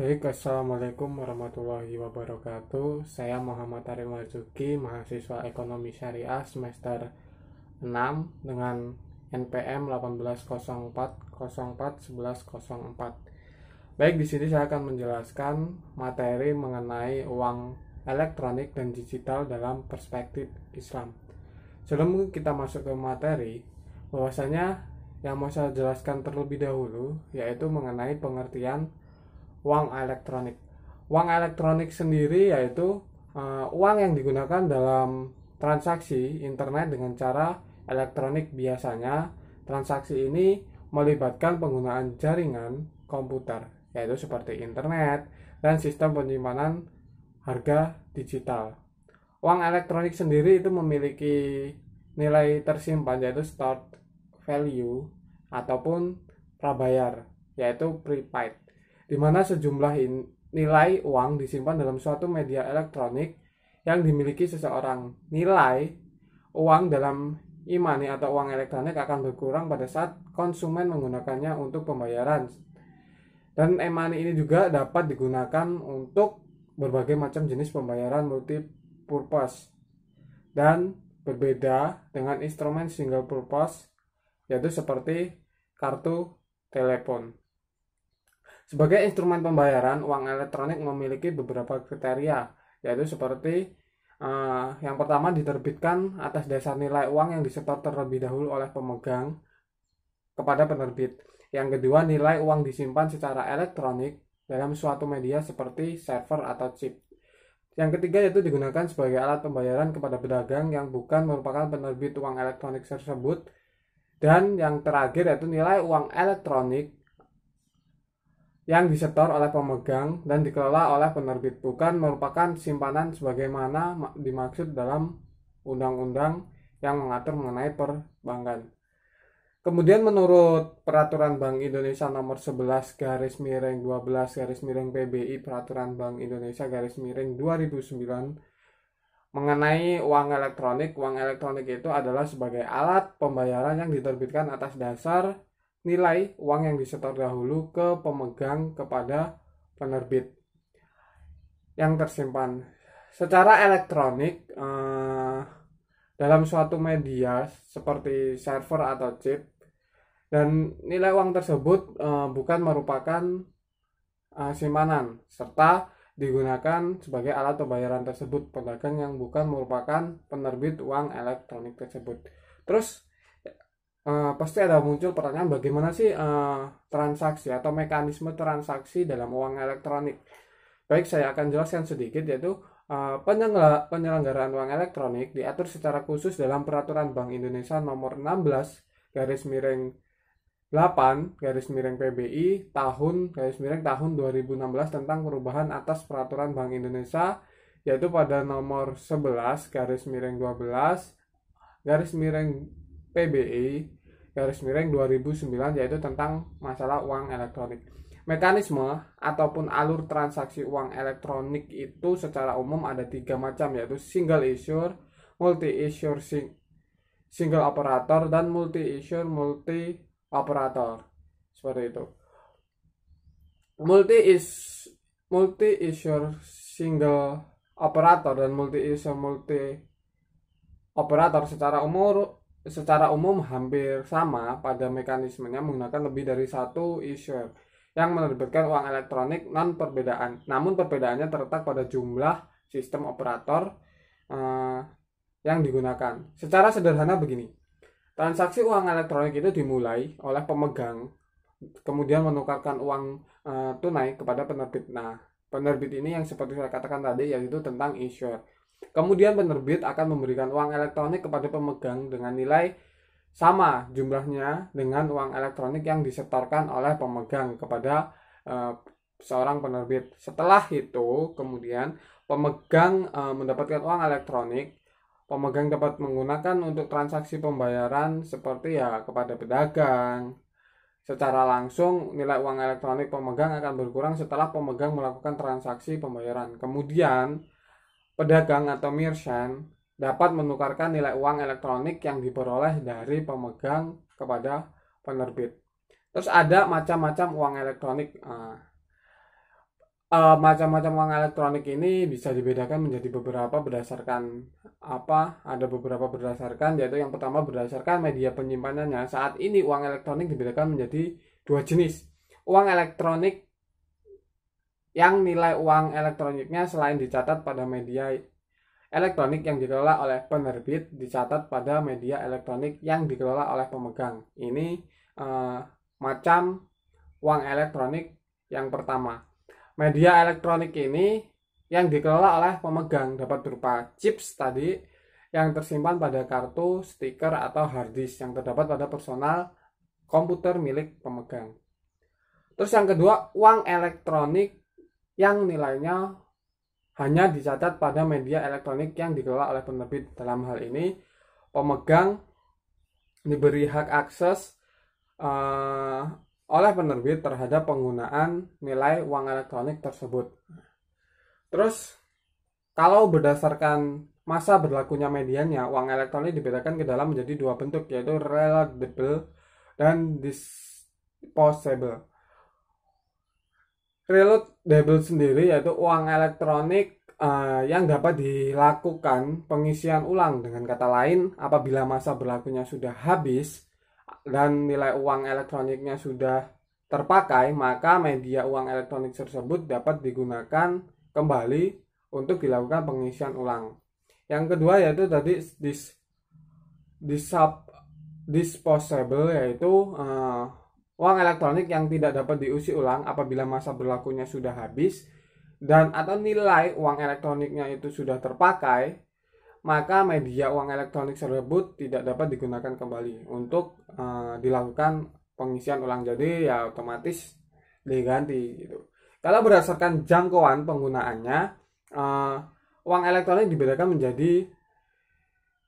Baik, Assalamualaikum warahmatullahi wabarakatuh. Saya Muhammad Arif Marzuki, mahasiswa Ekonomi Syariah semester 6 dengan NPM 1804041104. Baik, di sini saya akan menjelaskan materi mengenai uang elektronik dan digital dalam perspektif Islam. Sebelum kita masuk ke materi, bahwasanya yang mau saya jelaskan terlebih dahulu yaitu mengenai pengertian uang elektronik. Uang elektronik sendiri yaitu uang yang digunakan dalam transaksi internet dengan cara elektronik. Biasanya transaksi ini melibatkan penggunaan jaringan komputer, yaitu seperti internet dan sistem penyimpanan harga digital. Uang elektronik sendiri itu memiliki nilai tersimpan yaitu stored value ataupun prabayar yaitu prepaid, di mana sejumlah nilai uang disimpan dalam suatu media elektronik yang dimiliki seseorang. Nilai uang dalam e-money atau uang elektronik akan berkurang pada saat konsumen menggunakannya untuk pembayaran. Dan e-money ini juga dapat digunakan untuk berbagai macam jenis pembayaran multi-purpose dan berbeda dengan instrumen single purpose yaitu seperti kartu telepon. Sebagai instrumen pembayaran, uang elektronik memiliki beberapa kriteria, yaitu seperti yang pertama diterbitkan atas dasar nilai uang yang disetor terlebih dahulu oleh pemegang kepada penerbit. Yang kedua, nilai uang disimpan secara elektronik dalam suatu media seperti server atau chip. Yang ketiga yaitu digunakan sebagai alat pembayaran kepada pedagang yang bukan merupakan penerbit uang elektronik tersebut. Dan yang terakhir yaitu nilai uang elektronik yang disetor oleh pemegang dan dikelola oleh penerbit, bukan merupakan simpanan sebagaimana dimaksud dalam undang-undang yang mengatur mengenai perbankan. Kemudian menurut Peraturan Bank Indonesia nomor 11/12/PBI Peraturan Bank Indonesia /2009 mengenai uang elektronik itu adalah sebagai alat pembayaran yang diterbitkan atas dasar nilai uang yang disetor dahulu ke pemegang kepada penerbit yang tersimpan secara elektronik dalam suatu media seperti server atau chip, dan nilai uang tersebut bukan merupakan simpanan serta digunakan sebagai alat pembayaran tersebut pedagang yang bukan merupakan penerbit uang elektronik tersebut. Terus pasti ada muncul pertanyaan, bagaimana sih transaksi atau mekanisme transaksi dalam uang elektronik? Baik, saya akan jelaskan sedikit, yaitu penyelenggaraan uang elektronik diatur secara khusus dalam Peraturan Bank Indonesia nomor 16/8/PBI tahun 2016 tentang perubahan atas Peraturan Bank Indonesia, yaitu pada nomor 11/PBI/2009 yaitu tentang masalah uang elektronik. Mekanisme ataupun alur transaksi uang elektronik itu secara umum ada 3 macam, yaitu single issuer, multi issuer single operator, dan multi issuer multi operator. Seperti itu. Multi issuer single operator dan multi issuer multi operator secara umum hampir sama pada mekanismenya, menggunakan lebih dari satu issuer yang menerbitkan uang elektronik. Namun perbedaannya terletak pada jumlah sistem operator yang digunakan. Secara sederhana begini, transaksi uang elektronik itu dimulai oleh pemegang, kemudian menukarkan uang tunai kepada penerbit. Nah, penerbit ini yang seperti saya katakan tadi, yaitu tentang issuer. Kemudian penerbit akan memberikan uang elektronik kepada pemegang dengan nilai sama jumlahnya dengan uang elektronik yang disetorkan oleh pemegang kepada seorang penerbit. Setelah itu kemudian pemegang mendapatkan uang elektronik. Pemegang dapat menggunakan untuk transaksi pembayaran seperti kepada pedagang. Secara langsung nilai uang elektronik pemegang akan berkurang setelah pemegang melakukan transaksi pembayaran. Kemudian pedagang atau merchant dapat menukarkan nilai uang elektronik yang diperoleh dari pemegang kepada penerbit. Terus ada macam-macam uang elektronik. Macam-macam uang elektronik ini bisa dibedakan menjadi beberapa berdasarkan apa? Ada beberapa berdasarkan, yaitu yang pertama berdasarkan media penyimpanannya. Saat ini uang elektronik dibedakan menjadi dua jenis. Uang elektronik yang nilai uang elektroniknya selain dicatat pada media elektronik yang dikelola oleh penerbit, dicatat pada media elektronik yang dikelola oleh pemegang. Ini macam uang elektronik yang pertama. Media elektronik ini yang dikelola oleh pemegang dapat berupa chips tadi yang tersimpan pada kartu, stiker, atau hard disk yang terdapat pada personal komputer milik pemegang. Terus yang kedua, uang elektronik yang nilainya hanya dicatat pada media elektronik yang dikelola oleh penerbit. Dalam hal ini, pemegang diberi hak akses oleh penerbit terhadap penggunaan nilai uang elektronik tersebut. Terus, kalau berdasarkan masa berlakunya medianya, uang elektronik dibedakan ke dalam menjadi dua bentuk, yaitu reloadable dan disposable. Reloadable sendiri yaitu uang elektronik yang dapat dilakukan pengisian ulang. Dengan kata lain, apabila masa berlakunya sudah habis dan nilai uang elektroniknya sudah terpakai, maka media uang elektronik tersebut dapat digunakan kembali untuk dilakukan pengisian ulang. Yang kedua yaitu tadi disposable, yaitu uang elektronik yang tidak dapat diisi ulang apabila masa berlakunya sudah habis dan atau nilai uang elektroniknya itu sudah terpakai, maka media uang elektronik tersebut tidak dapat digunakan kembali untuk dilakukan pengisian ulang. Jadi ya otomatis diganti gitu. Kalau berdasarkan jangkauan penggunaannya, uang elektronik dibedakan menjadi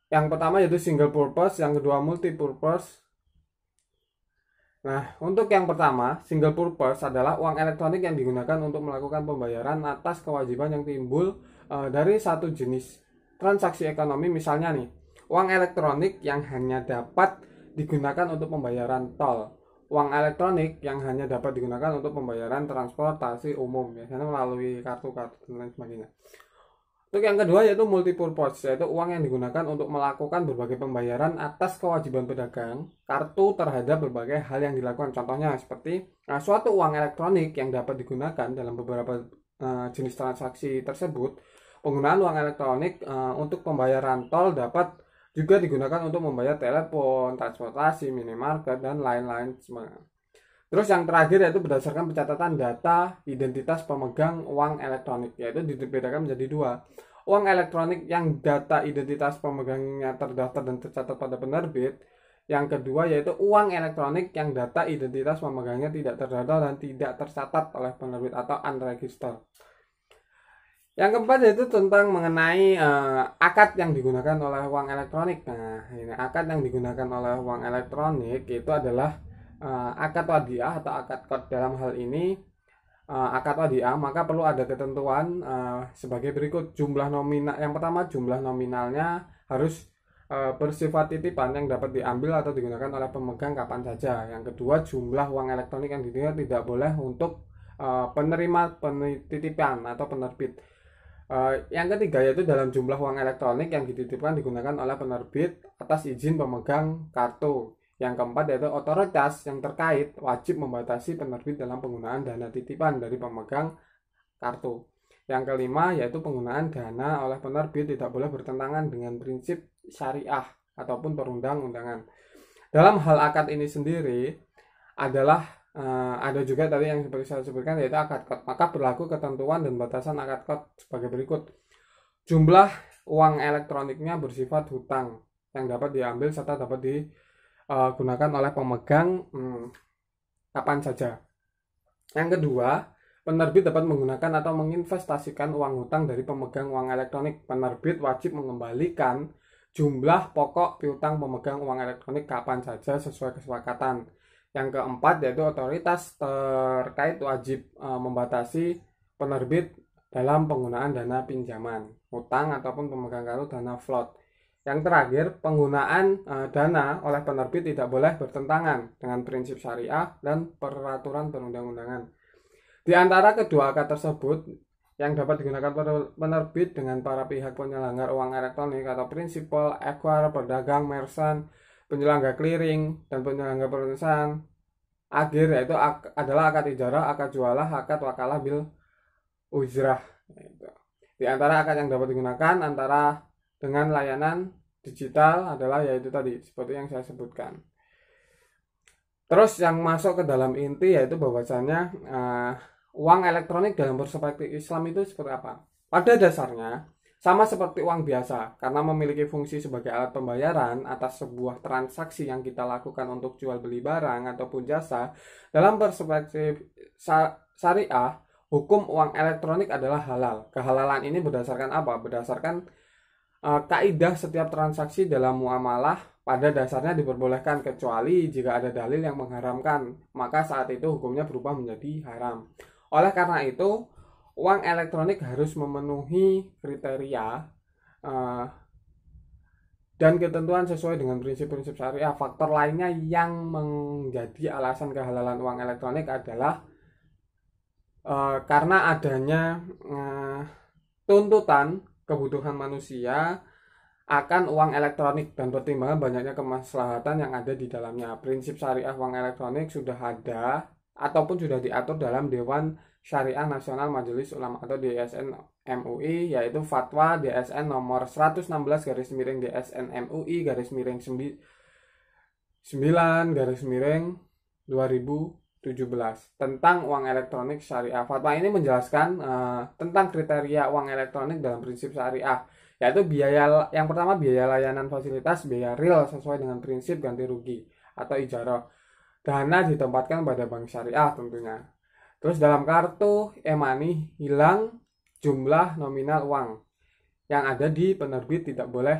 yang pertama yaitu single purpose, yang kedua multi purpose. Nah, untuk yang pertama, single purpose adalah uang elektronik yang digunakan untuk melakukan pembayaran atas kewajiban yang timbul dari satu jenis transaksi ekonomi. Misalnya nih, uang elektronik yang hanya dapat digunakan untuk pembayaran tol, uang elektronik yang hanya dapat digunakan untuk pembayaran transportasi umum, biasanya melalui kartu-kartu dan lain sebagainya. Untuk yang kedua yaitu multipurpose, yaitu uang yang digunakan untuk melakukan berbagai pembayaran atas kewajiban pedagang kartu terhadap berbagai hal yang dilakukan. Contohnya seperti suatu uang elektronik yang dapat digunakan dalam beberapa jenis transaksi tersebut. Penggunaan uang elektronik untuk pembayaran tol dapat juga digunakan untuk membayar telepon, transportasi, minimarket, dan lain-lain. Terus yang terakhir yaitu berdasarkan pencatatan data identitas pemegang uang elektronik, yaitu dibedakan menjadi dua. Uang elektronik yang data identitas pemegangnya terdaftar dan tercatat pada penerbit. Yang kedua yaitu uang elektronik yang data identitas pemegangnya tidak terdaftar dan tidak tercatat oleh penerbit atau unregistered. Yang keempat yaitu tentang mengenai akad yang digunakan oleh uang elektronik. Nah, ini akad yang digunakan oleh uang elektronik itu adalah akad wadiah atau akad kod. Dalam hal ini akad wadiah maka perlu ada ketentuan sebagai berikut. Jumlah nominal yang pertama, jumlah nominalnya harus bersifat titipan yang dapat diambil atau digunakan oleh pemegang kapan saja. Yang kedua, jumlah uang elektronik yang diterima tidak boleh untuk penerima penitipan atau penerbit. Yang ketiga yaitu dalam jumlah uang elektronik yang dititipkan digunakan oleh penerbit atas izin pemegang kartu. Yang keempat yaitu otoritas yang terkait wajib membatasi penerbit dalam penggunaan dana titipan dari pemegang kartu. Yang kelima yaitu penggunaan dana oleh penerbit tidak boleh bertentangan dengan prinsip syariah ataupun perundang-undangan. Dalam hal akad ini sendiri adalah ada juga tadi yang seperti saya sebutkan yaitu akad kod. Maka berlaku ketentuan dan batasan akad kod sebagai berikut. Jumlah uang elektroniknya bersifat hutang yang dapat diambil serta dapat digunakan oleh pemegang kapan saja. Yang kedua, penerbit dapat menggunakan atau menginvestasikan uang hutang dari pemegang uang elektronik. Penerbit wajib mengembalikan jumlah pokok piutang pemegang uang elektronik kapan saja sesuai kesepakatan. Yang keempat yaitu otoritas terkait wajib membatasi penerbit dalam penggunaan dana pinjaman, hutang ataupun pemegang kartu dana float. Yang terakhir, penggunaan dana oleh penerbit tidak boleh bertentangan dengan prinsip syariah dan peraturan perundang-undangan. Di antara kedua akad tersebut yang dapat digunakan penerbit dengan para pihak penyelenggar uang elektronik atau prinsipal, acquire, pedagang, merchant, penyelenggara clearing, dan penyelenggara perusahaan akhir, yaitu adalah akad ijarah, akad jualah, akad wakalah bil ujrah. Di antara akad yang dapat digunakan antara dengan layanan digital adalah yaitu tadi seperti yang saya sebutkan. Terus yang masuk ke dalam inti yaitu bahwasanya uang elektronik dalam perspektif Islam itu seperti apa? Pada dasarnya sama seperti uang biasa karena memiliki fungsi sebagai alat pembayaran atas sebuah transaksi yang kita lakukan untuk jual beli barang ataupun jasa. Dalam perspektif syariah, hukum uang elektronik adalah halal. Kehalalan ini berdasarkan apa? Berdasarkan kaidah setiap transaksi dalam muamalah pada dasarnya diperbolehkan kecuali jika ada dalil yang mengharamkan, maka saat itu hukumnya berubah menjadi haram. Oleh karena itu, uang elektronik harus memenuhi kriteria dan ketentuan sesuai dengan prinsip-prinsip syariah. Faktor lainnya yang menjadi alasan kehalalan uang elektronik adalah karena adanya tuntutan kebutuhan manusia akan uang elektronik dan pertimbangan banyaknya kemaslahatan yang ada di dalamnya. Prinsip syariah uang elektronik sudah ada ataupun sudah diatur dalam Dewan Syariah Nasional Majelis Ulama atau DSN MUI, yaitu Fatwa DSN nomor 116 garis miring DSN MUI garis miring 9 garis miring 2017 tentang uang elektronik syariah. Fatwa ini menjelaskan tentang kriteria uang elektronik dalam prinsip syariah, yaitu biaya yang pertama biaya layanan fasilitas, biaya real sesuai dengan prinsip ganti rugi atau ijarah. Dana ditempatkan pada bank syariah tentunya. Terus dalam kartu e-money hilang jumlah nominal uang yang ada di penerbit tidak boleh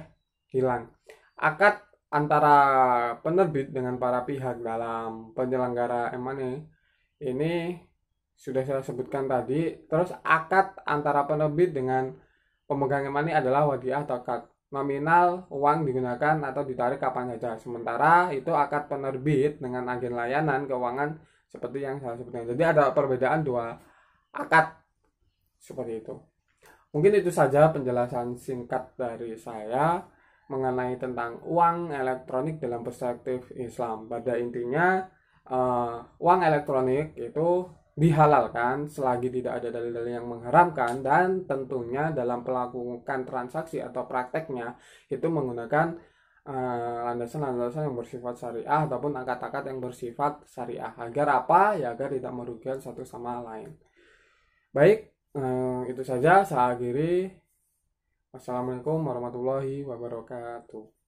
hilang. Akad antara penerbit dengan para pihak dalam penyelenggara e-money ini sudah saya sebutkan tadi. Terus akad antara penerbit dengan pemegang e-money adalah wadiah atau akad. Nominal uang digunakan atau ditarik kapan saja. Sementara itu akad penerbit dengan agen layanan keuangan seperti yang saya sebutkan. Jadi ada perbedaan dua akad seperti itu. Mungkin itu saja penjelasan singkat dari saya mengenai tentang uang elektronik dalam perspektif Islam. Pada intinya uang elektronik itu dihalalkan selagi tidak ada dalil-dalil yang mengharamkan, dan tentunya dalam melakukan transaksi atau prakteknya itu menggunakan landasan-landasan yang bersifat syariah ataupun akad-akad yang bersifat syariah. Agar apa? Ya agar tidak merugikan satu sama lain. Baik, itu saja saya akhiri. Wassalamualaikum warahmatullahi wabarakatuh.